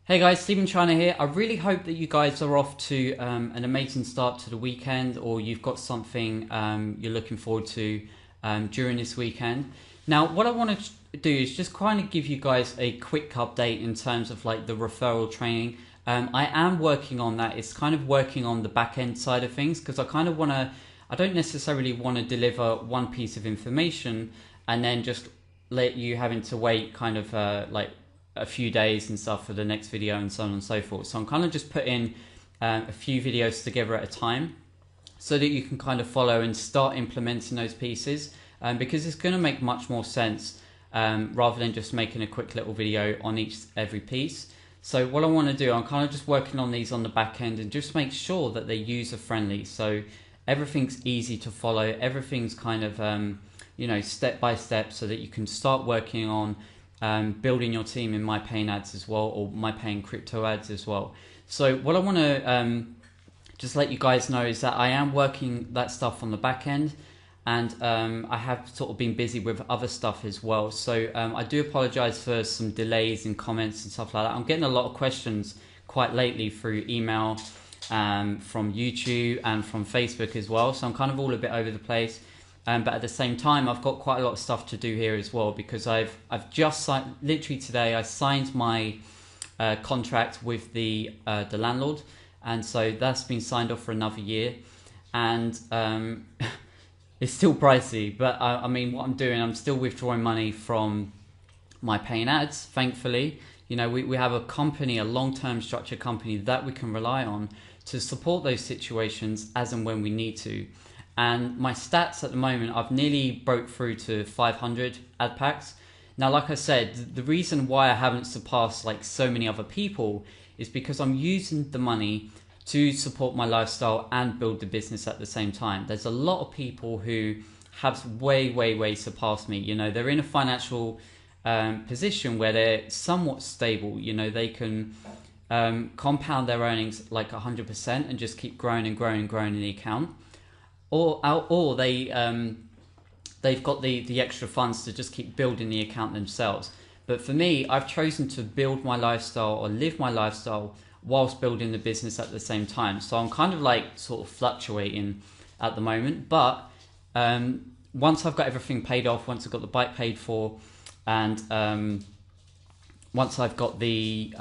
Hey guys, Stephen China here. I really hope that you guys are off to an amazing start to the weekend, or you've got something you're looking forward to during this weekend. Now, what I want to do is just kind of give you guys a quick update in terms of like the referral training. I am working on that. It's kind of working on the back end side of things because I don't necessarily want to deliver one piece of information and then just let you having to wait kind of like a few days and stuff for the next video and so on and so forth. So I'm kind of just putting a few videos together at a time so that you can kind of follow and start implementing those pieces because it's going to make much more sense rather than just making a quick little video on every piece. So what I want to do, I'm kind of just working on these on the back end and just make sure that they're user friendly. So everything's easy to follow, everything's kind of step by step so that you can start working on building your team in My Paying Ads as well, or My Paying Crypto Ads as well. So what I want to just let you guys know is that I am working that stuff on the back end, and I have sort of been busy with other stuff as well. So I do apologize for some delays in comments and stuff like that. I'm getting a lot of questions quite lately through email, from YouTube and from Facebook as well. So I'm kind of all a bit over the place. But at the same time, I've got quite a lot of stuff to do here as well because I've just signed, literally today, I signed my contract with the landlord, and so that's been signed off for another year, and it's still pricey. But I mean, what I'm doing, I'm still withdrawing money from My Paying Ads. Thankfully, we have a company, a long-term structured company that we can rely on to support those situations as and when we need to. And my stats at the moment, I've nearly broke through to 500 ad packs. Now, like I said, the reason why I haven't surpassed like so many other people is because I'm using the money to support my lifestyle and build the business at the same time. There's a lot of people who have way surpassed me. They're in a financial position where they're somewhat stable. They can compound their earnings like 100% and just keep growing and growing and growing in the account. Or they've got the extra funds to just keep building the account themselves. But for me, I've chosen to build my lifestyle or live my lifestyle whilst building the business at the same time. So I'm kind of like sort of fluctuating at the moment. But once I've got everything paid off, once I've got the bike paid for, and once I've got the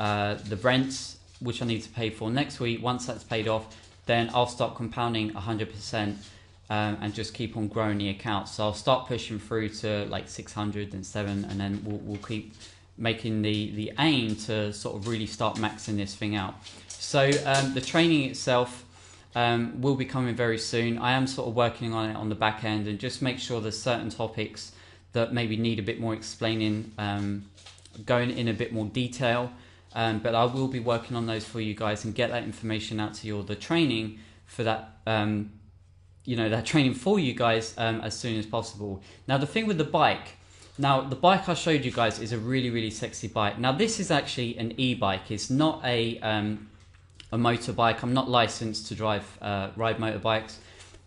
rent, which I need to pay for next week, once that's paid off, then I'll start compounding 100%. And just keep on growing the account. So I'll start pushing through to like 600 and 7, and then we'll keep making the aim to sort of really start maxing this thing out. So the training itself will be coming very soon. I am sort of working on it on the back end and just make sure there's certain topics that maybe need a bit more explaining, going in a bit more detail. But I will be working on those for you guys and get that information out to you, or the training for that that training for you guys as soon as possible. Now, the thing with the bike, I showed you guys is a really sexy bike. Now, this is actually an e-bike. It's not a motorbike. I'm not licensed to ride motorbikes,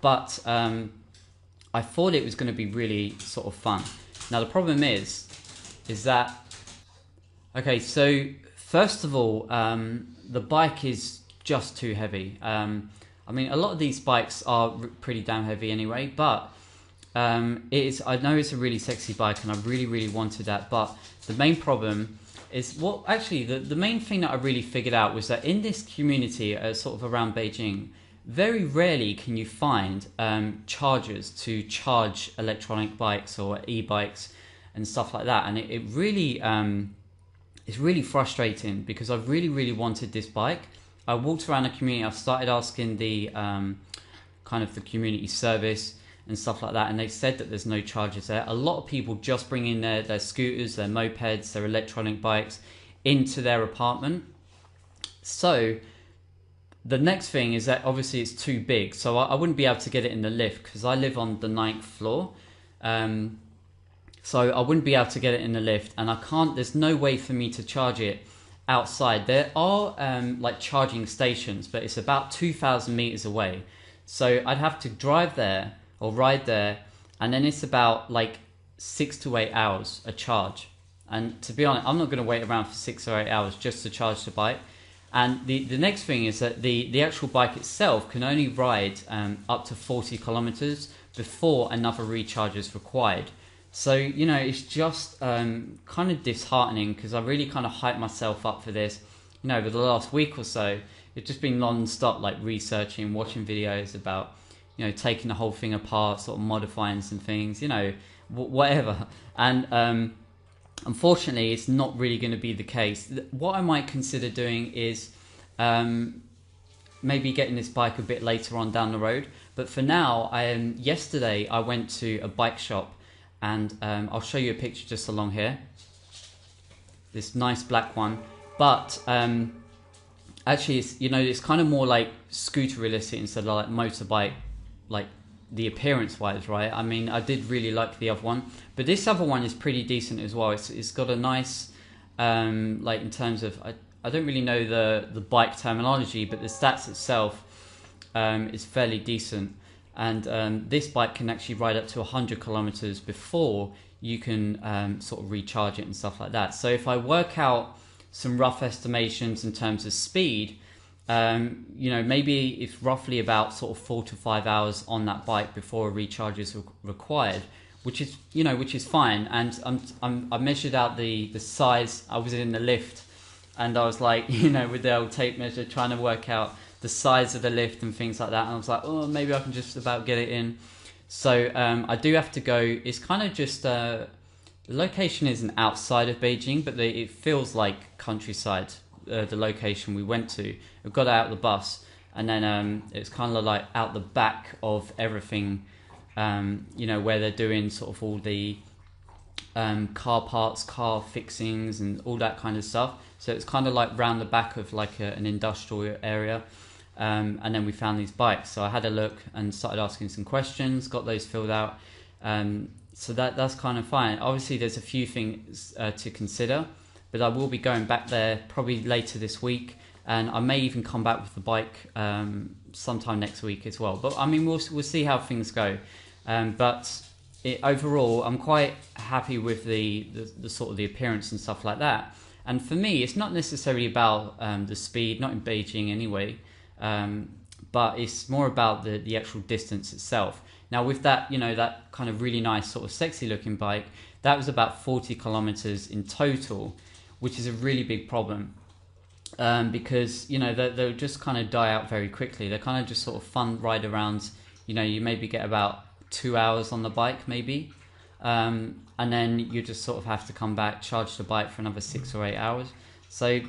but I thought it was going to be really sort of fun. Now, the problem is that, okay, so first of all, the bike is just too heavy. I mean, a lot of these bikes are pretty damn heavy anyway, but I know it's a really sexy bike and I really wanted that. But the main problem is, the main thing that I really figured out was that in this community, sort of around Beijing, very rarely can you find chargers to charge electronic bikes or e-bikes and stuff like that. And it really, it's really frustrating because I really wanted this bike. I walked around the community. I started asking the kind of the community service and stuff like that, and they said that there's no chargers there. A lot of people just bring in their scooters, their mopeds, their electronic bikes into their apartment. So the next thing is that obviously it's too big, so I wouldn't be able to get it in the lift because I live on the 9th floor. So I wouldn't be able to get it in the lift, and there's no way for me to charge it outside. There are like charging stations, but it's about 2,000 meters away. So I'd have to drive there or ride there, and then it's about like 6 to 8 hours a charge. And to be honest, I'm not going to wait around for 6 or 8 hours just to charge the bike. And the next thing is that the actual bike itself can only ride up to 40 kilometers before another recharge is required. So, it's just kind of disheartening, because I really kind of hyped myself up for this. Over the last week or so, it's just been non-stop, like researching, watching videos about, taking the whole thing apart, sort of modifying some things, whatever. And unfortunately, it's not really going to be the case. What I might consider doing is maybe getting this bike a bit later on down the road. But for now, yesterday I went to a bike shop, and I'll show you a picture just along here. This nice black one. But actually, it's kind of more like scooter realistic instead of like motorbike, like the appearance wise, right? I mean, I did really like the other one, but this other one is pretty decent as well. It's got a nice, like in terms of, I don't really know the bike terminology, but the stats itself is fairly decent. And this bike can actually ride up to 100 kilometers before you can sort of recharge it and stuff like that. So if I work out some rough estimations in terms of speed, maybe it's roughly about sort of 4 to 5 hours on that bike before a recharge is required, which is fine. And I measured out the size. I was in the lift, and I was like, with the old tape measure, trying to work out the size of the lift and things like that. And I was like, oh, maybe I can just about get it in. So I do have to go. It's kind of just the location isn't outside of Beijing, but it feels like countryside. The location we went to, we got out of the bus, and then it's kind of like out the back of everything, where they're doing sort of all the car parts, car fixings, and all that kind of stuff. So it's kind of like round the back of like an industrial area, and then we found these bikes. So I had a look and started asking some questions, got those filled out. So that's kind of fine. Obviously, there's a few things to consider. But I will be going back there probably later this week, and I may even come back with the bike sometime next week as well. But I mean, we'll see how things go. But overall, I'm quite happy with the sort of the appearance and stuff like that. And for me, it's not necessarily about the speed, not in Beijing anyway, but it's more about the actual distance itself. Now with that, that kind of really nice sort of sexy looking bike, that was about 40 kilometers in total, which is a really big problem, because they'll just kind of die out very quickly. They're kind of just sort of fun ride arounds. You maybe get about 2 hours on the bike maybe, and then you just sort of have to come back, charge the bike for another 6 or 8 hours. So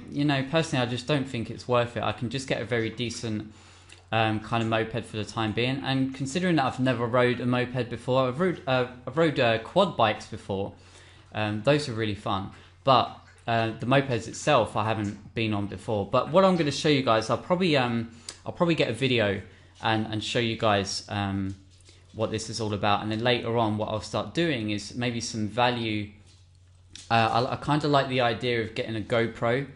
personally, I just don't think it's worth it. I can just get a very decent kind of moped for the time being. And considering that I've never rode a moped before, I've rode quad bikes before. Those are really fun, but the mopeds itself I haven't been on before. But what I'm going to show you guys, I'll probably get a video and show you guys what this is all about. And then later on, what I'll start doing is maybe some value. I kind of like the idea of getting a GoPro,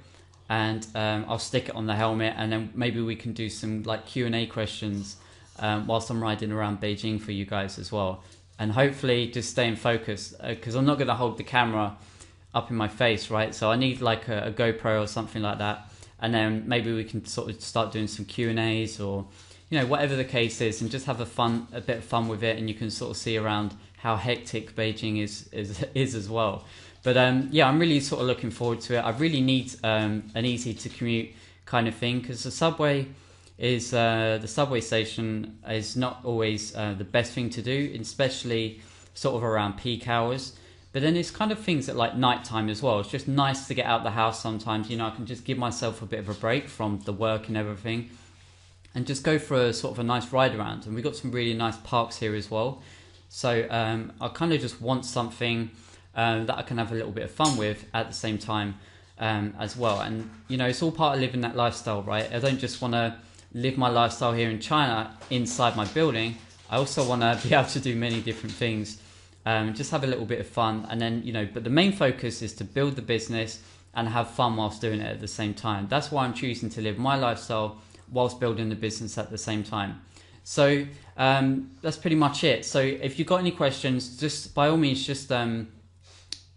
and I'll stick it on the helmet, and then maybe we can do some like Q&A questions whilst I'm riding around Beijing for you guys as well. And hopefully just stay in focus, because I'm not going to hold the camera up in my face, right? So I need like a GoPro or something like that, and then maybe we can sort of start doing some Q&As, or whatever the case is, and just have a bit of fun with it, and you can sort of see around how hectic Beijing is as well. But yeah, I'm really sort of looking forward to it. I really need an easy to commute kind of thing, because the subway station is not always the best thing to do, especially sort of around peak hours. But then it's kind of things at like nighttime as well. It's just nice to get out the house sometimes. I can just give myself a bit of a break from the work and everything, and just go for a sort of a nice ride around. And we've got some really nice parks here as well. So I kind of just want something that I can have a little bit of fun with at the same time as well. And it's all part of living that lifestyle, right? I don't just want to live my lifestyle here in China inside my building. I also want to be able to do many different things, just have a little bit of fun. And then but the main focus is to build the business and have fun whilst doing it at the same time. That's why I'm choosing to live my lifestyle whilst building the business at the same time. So that's pretty much it. So if you've got any questions, just by all means, just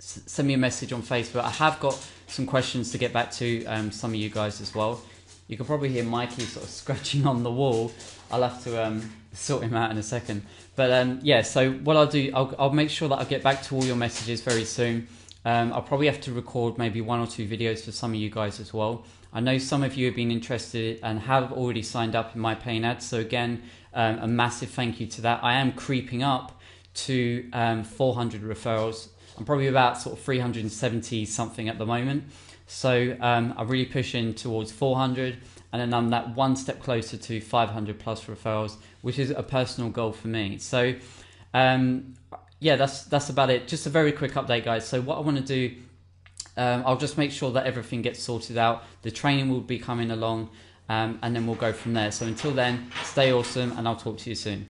send me a message on Facebook. I have got some questions to get back to some of you guys as well. You can probably hear Mikey sort of scratching on the wall. I'll have to sort him out in a second. But yeah, so what I'll do, I'll make sure that I'll get back to all your messages very soon. I'll probably have to record maybe 1 or 2 videos for some of you guys as well. I know some of you have been interested and have already signed up in my paying ads. So again, a massive thank you to that. I am creeping up to 400 referrals. I'm probably about sort of 370 something at the moment. So I'm really pushing towards 400, and then I'm that one step closer to 500 plus referrals, which is a personal goal for me. So yeah, that's about it. Just a very quick update, guys. So what I want to do, I'll just make sure that everything gets sorted out. The training will be coming along, and then we'll go from there. So until then, stay awesome, and I'll talk to you soon.